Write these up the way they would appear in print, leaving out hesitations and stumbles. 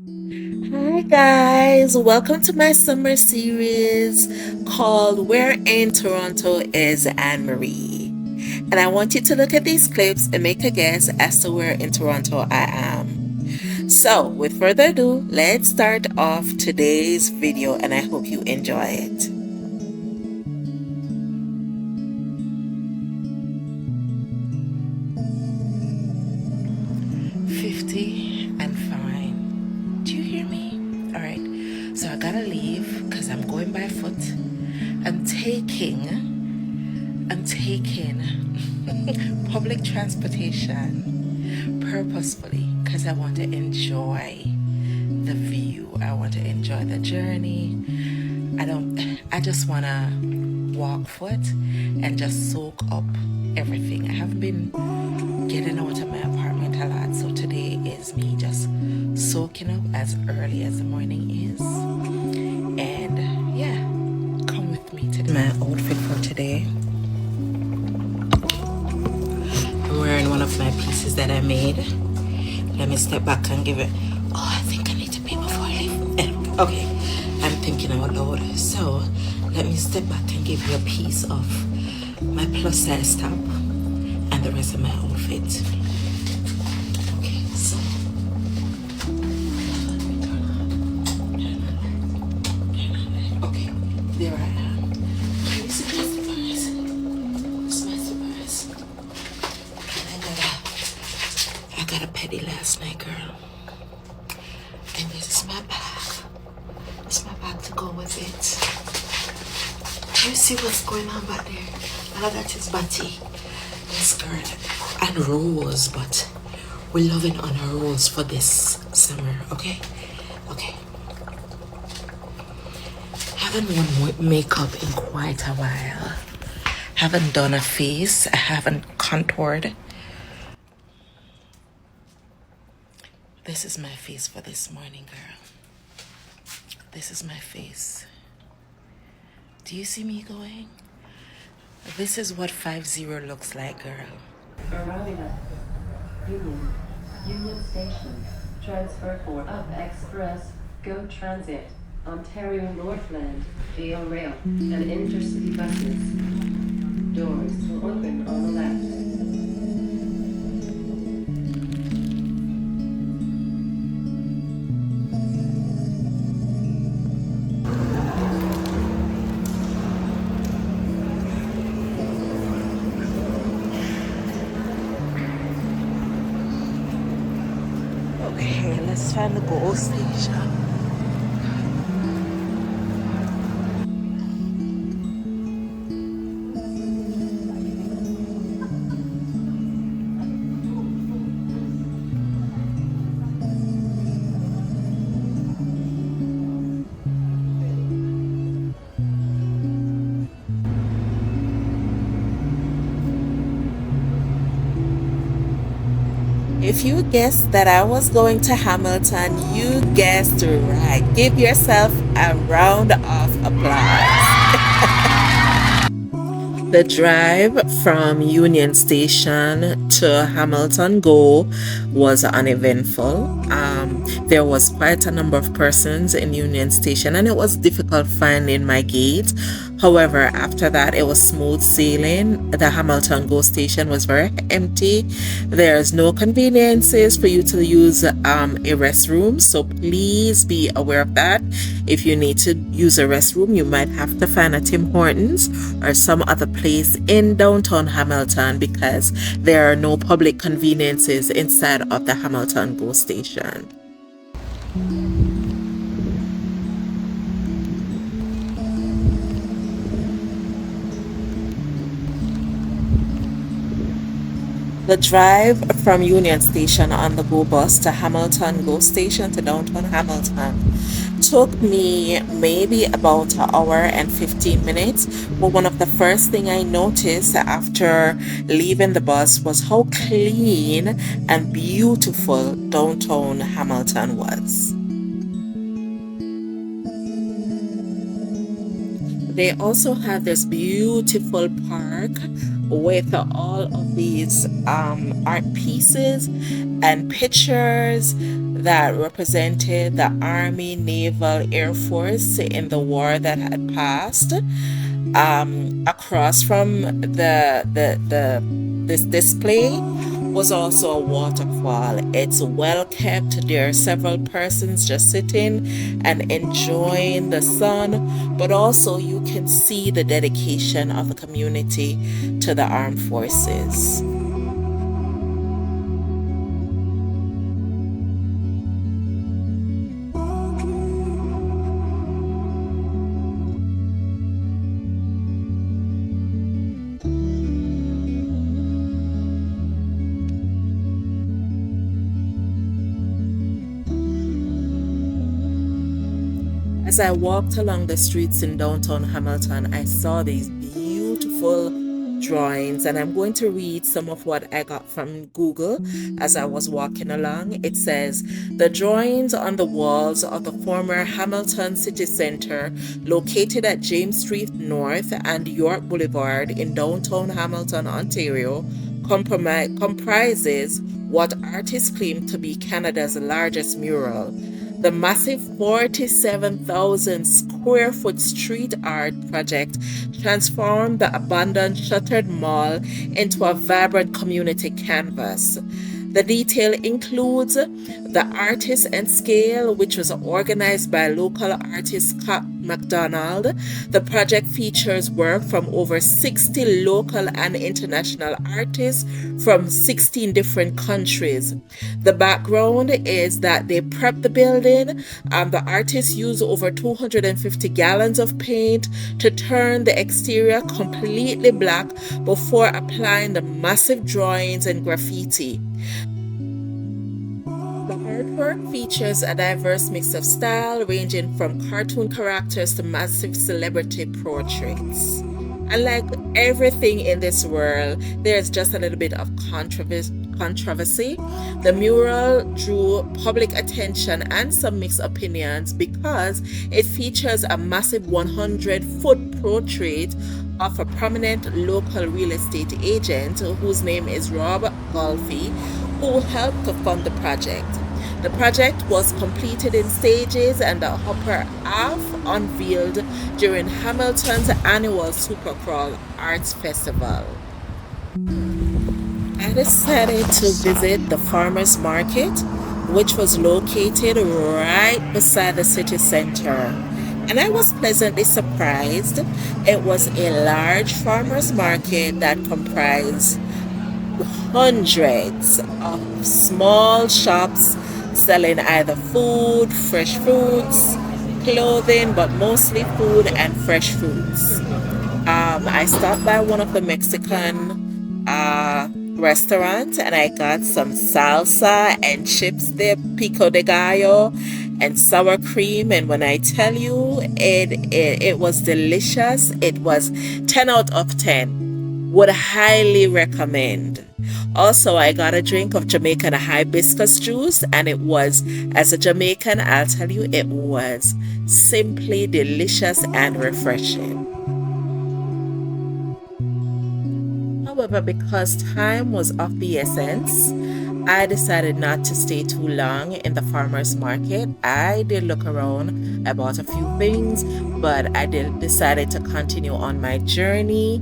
Hi guys, welcome to my summer series called Where in Toronto is Anne Marie. And I want you to look at these clips and make a guess as to where in Toronto I am. So, with further ado, let's start off today's video and I hope you enjoy it. 50 and fine. Do you hear me? All right. So I gotta leave because I'm going by foot. I'm taking public transportation purposefully because I want to enjoy the view. I want to enjoy the journey. I just want to walk foot and just soak up everything. I haven't been getting out of my apartment a lot, so today is me just soaking up as early as the morning is. And yeah, come with me to my outfit for today. I'm wearing one of my pieces that I made. Let me step back and give it. Oh, I think I need to pay before I leave. Okay, I'm thinking out loud. So let me step back and give you a piece of my plus size top and the rest of my outfit. Okay, so okay, there I am. Can you see my slippers? It's my slippers. I got a petty last night, girl. And this is my bag. It's my bag to go with it. Do you see what's going on back there? All of that is batty. This girl and rose, but we're loving on her rose for this summer, okay? Okay. Haven't worn makeup in quite a while. Haven't done a face. I haven't contoured. This is my face for this morning, girl. This is my face. Do you see me going? This is what 50 looks like, girl. Arriving at Union Station. Transfer for Up Express, Go Transit, Ontario Northland, Via Rail, and Intercity buses. Doors will open on the left. Okay, let's find the GO station. If you guessed that I was going to Hamilton, you guessed right. Give yourself a round of applause. The drive from Union Station to Hamilton Go was uneventful. There was quite a number of persons in Union Station and it was difficult finding my gate. However, after that, it was smooth sailing. The Hamilton Go station was very empty. There's no conveniences for you to use a restroom, so please be aware of that. If you need to use a restroom, you might have to find a Tim Hortons or some other place in downtown Hamilton because there are no public conveniences inside of the Hamilton Go station. The drive from Union Station on the GO bus to Hamilton GO station to downtown Hamilton took me maybe about an hour and 15 minutes. But one of the first thing I noticed after leaving the bus was how clean and beautiful downtown Hamilton was. They also have this beautiful park with all of these art pieces and pictures that represented the Army, Naval, Air Force in the war that had passed. Across from the this display was also a waterfall. It's well kept. There are several persons just sitting and enjoying the sun, but also you can see the dedication of the community to the armed forces. As I walked along the streets in downtown Hamilton, I saw these beautiful drawings, and I'm going to read some of what I got from Google as I was walking along. It says, the drawings on the walls of the former Hamilton City Center, located at James Street North and York Boulevard in downtown Hamilton, Ontario, comprises what artists claim to be Canada's largest mural. The massive 47,000 square foot street art project transformed the abandoned shuttered mall into a vibrant community canvas. The detail includes the artist and scale, which was organized by local artist Scott McDonald. The project features work from over 60 local and international artists from 16 different countries. The background is that they prepped the building. The artists used over 250 gallons of paint to turn the exterior completely black before applying the massive drawings and graffiti. The artwork features a diverse mix of style, ranging from cartoon characters to massive celebrity portraits. And like everything in this world, there's just a little bit of controversy. The mural drew public attention and some mixed opinions because it features a massive 100-foot portrait of a prominent local real estate agent whose name is Rob Golfi, who helped to fund the project. The project was completed in stages and the upper half unveiled during Hamilton's annual Supercrawl Arts Festival. I decided to visit the farmers market, which was located right beside the city center. And I was pleasantly surprised. It was a large farmers market that comprised hundreds of small shops selling either food, fresh fruits, clothing, but mostly food and fresh fruits. I stopped by one of the Mexican restaurants and I got some salsa and chips there, pico de gallo and sour cream. And when I tell you, it was delicious. It was 10 out of 10. Would highly recommend. Also, I got a drink of Jamaican hibiscus juice, and it was, as a Jamaican, I'll tell you, it was simply delicious and refreshing. However, because time was of the essence, I decided not to stay too long in the farmers market. I did look around, I bought a few things, but I did decided to continue on my journey.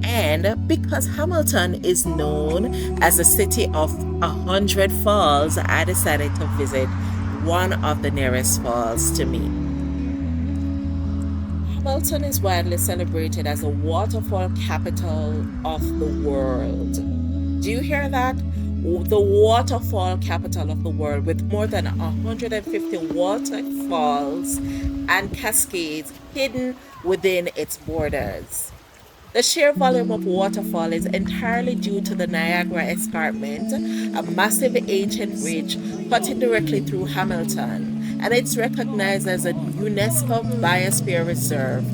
And because Hamilton is known as a city of 100 falls, I decided to visit one of the nearest falls to me. Hamilton is widely celebrated as the waterfall capital of the world. Do you hear that? The waterfall capital of the world, with more than 150 waterfalls and cascades hidden within its borders. The sheer volume of waterfall is entirely due to the Niagara Escarpment, a massive ancient ridge cutting directly through Hamilton, and it's recognized as a UNESCO Biosphere Reserve.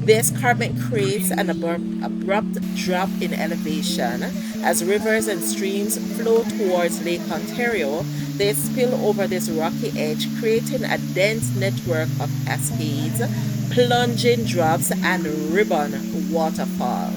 The escarpment creates an abrupt drop in elevation. As rivers and streams flow towards Lake Ontario, they spill over this rocky edge, creating a dense network of cascades, plunging drops, and ribbon waterfall.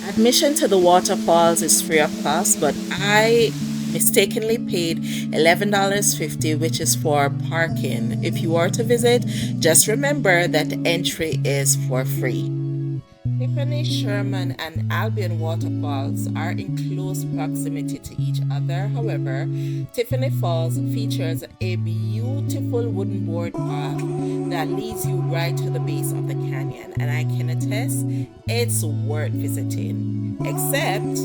Admission to the waterfalls is free of cost, but I mistakenly paid $11.50, which is for parking. If you are to visit, just remember that entry is for free. Tiffany, Sherman, and Albion Waterfalls are in close proximity to each other. However, Tiffany Falls features a beautiful wooden board path that leads you right to the base of the canyon, and I can attest it's worth visiting. Except,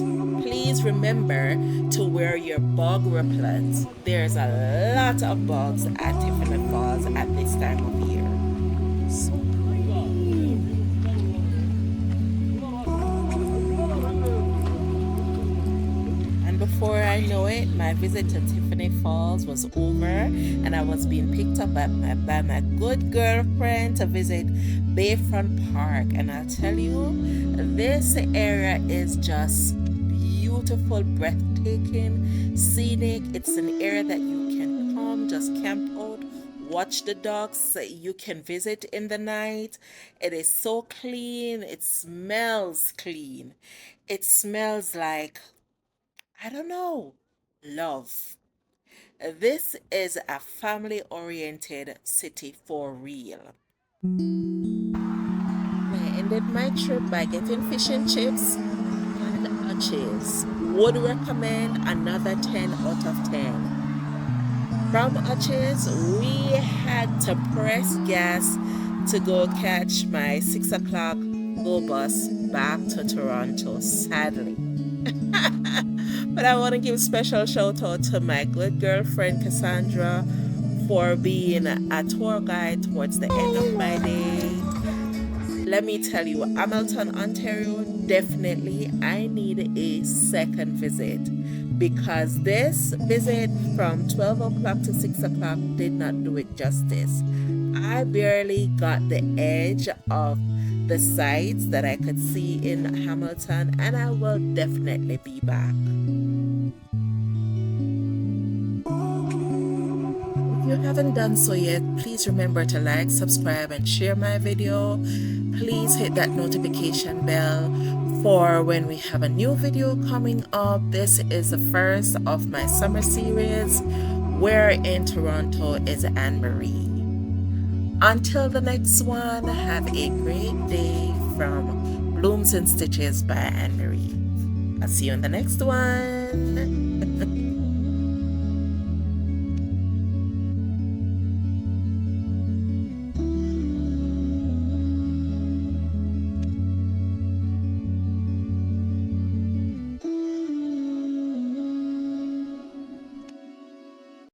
please remember to wear your bug repellent. There's a lot of bugs at Tiffany Falls at this time of year. And before I know it, my visit to Tiffany Falls was over, and I was being picked up by my good girlfriend to visit Bayfront Park. And I'll tell you, this area is just beautiful, breathtaking, scenic. It's an area that you can come, just camp out, watch the ducks. You can visit in the night. It is so clean. It smells clean. It smells like, I don't know, love. This is a family oriented city for real. I ended my trip by getting fish and chips and Uchis. Would recommend another 10 out of 10. From Uchis, we had to press gas to go catch my 6 o'clock go bus back to Toronto, sadly. But I want to give special shout out to my good girlfriend Cassandra for being a tour guide towards the end of my day. Let me tell you, Hamilton, Ontario, definitely I need a second visit because this visit from 12 o'clock to 6 o'clock did not do it justice. I barely got the edge of the sights that I could see in Hamilton, and I will definitely be back. If you haven't done so yet, please remember to like, subscribe, and share my video. Please hit that notification bell for when we have a new video coming up. This is the first of my summer series where in Toronto is Anne Marie. Until the next one, have a great day from Blooms and Stitches by Anne Marie. I'll see you in the next one.